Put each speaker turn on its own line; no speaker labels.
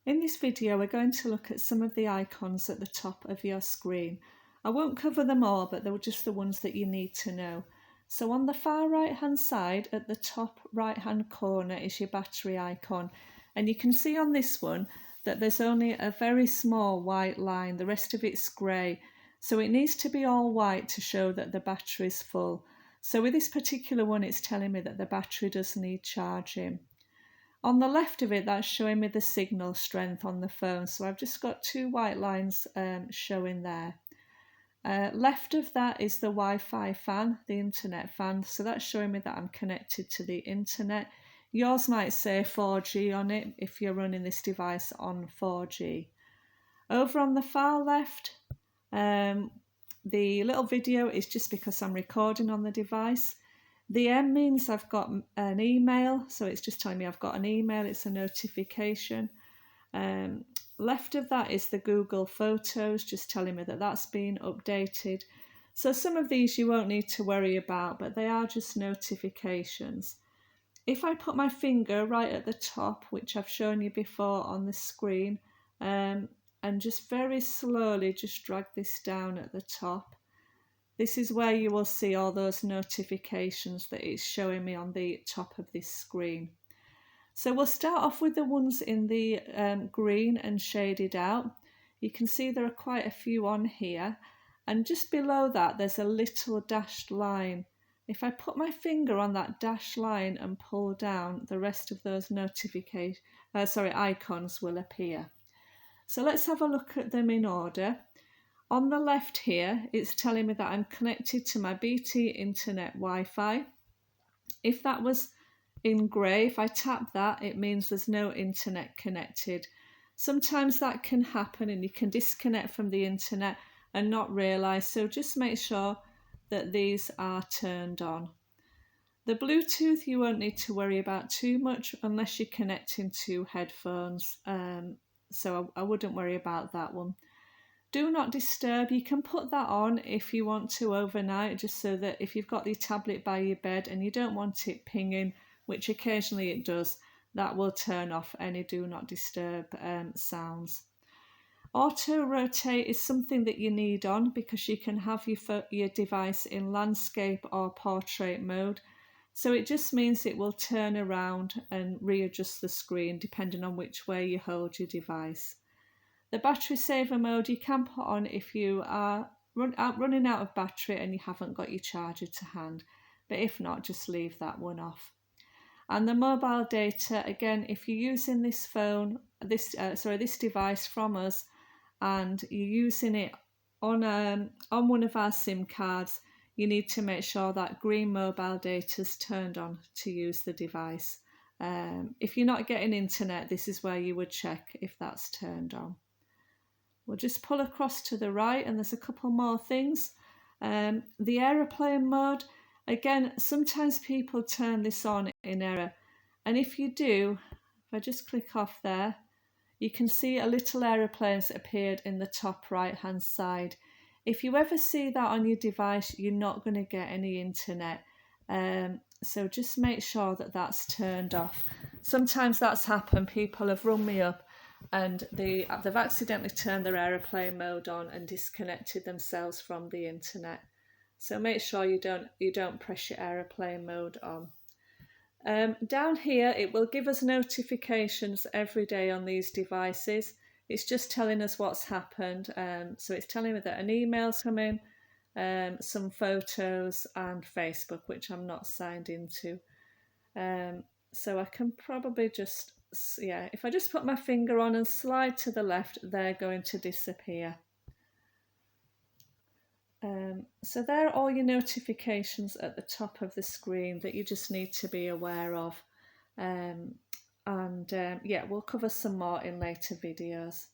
In this video we're going to look at some of the icons at the top of your screen. I won't cover them all, but they're just the ones that you need to know. So on the far right hand side at the top right hand corner is your battery icon, and you can see on this one that there's only a very small white line, the rest of it's grey, so it needs to be all white to show that the battery is full. So with this particular one it's telling me that the battery does need charging. On the left of it, that's showing me the signal strength on the phone. So I've just got two white lines showing there. Left of that is the Wi-Fi fan, the internet fan. So that's showing me that I'm connected to the internet. Yours might say 4G on it if you're running this device on 4G. Over on the far left, the little video is just because I'm recording on the device. The M means I've got an email, so it's just telling me I've got an email, it's a notification. Left of that is the Google Photos, just telling me that that's been updated. So some of these you won't need to worry about, but they are just notifications. If I put my finger right at the top, which I've shown you before on the screen, and just very slowly just drag this down at the top, this is where you will see all those notifications that it's showing me on the top of this screen. So we'll start off with the ones in the green and shaded out. You can see there are quite a few on here, and just below that there's a little dashed line. If I put my finger on that dashed line and pull down, the rest of those icons will appear. So let's have a look at them in order. On the left here, it's telling me that I'm connected to my BT Internet Wi-Fi. If that was in grey, if I tap that, it means there's no internet connected. Sometimes that can happen and you can disconnect from the internet and not realise, so just make sure that these are turned on. The Bluetooth you won't need to worry about too much unless you're connecting to headphones, so I wouldn't worry about that one. Do not disturb, you can put that on if you want to overnight, just so that if you've got your tablet by your bed and you don't want it pinging, which occasionally it does, that will turn off any do not disturb sounds. Auto rotate is something that you need on because you can have your device in landscape or portrait mode. So it just means it will turn around and readjust the screen depending on which way you hold your device. The battery saver mode you can put on if you are running out of battery and you haven't got your charger to hand, but if not, just leave that one off. And the mobile data, again, if you're using this device from us and you're using it on one of our SIM cards, you need to make sure that green mobile data is turned on to use the device. If you're not getting internet, this is where you would check if that's turned on. We'll just pull across to the right and there's a couple more things. The aeroplane mode, again, sometimes people turn this on in error. And if you do, if I just click off there, you can see a little aeroplane that's appeared in the top right hand side. If you ever see that on your device, you're not going to get any internet. So just make sure that that's turned off. Sometimes that's happened, people have rung me up and they've accidentally turned their aeroplane mode on and disconnected themselves from the internet. So make sure you don't press your aeroplane mode on. Down here it will give us notifications every day on these devices. It's just telling us what's happened. So it's telling me that an email's come in, some photos and Facebook, which I'm not signed into. So I can probably just, if I just put my finger on and slide to the left, they're going to disappear. So there are all your notifications at the top of the screen that you just need to be aware of. We'll cover some more in later videos.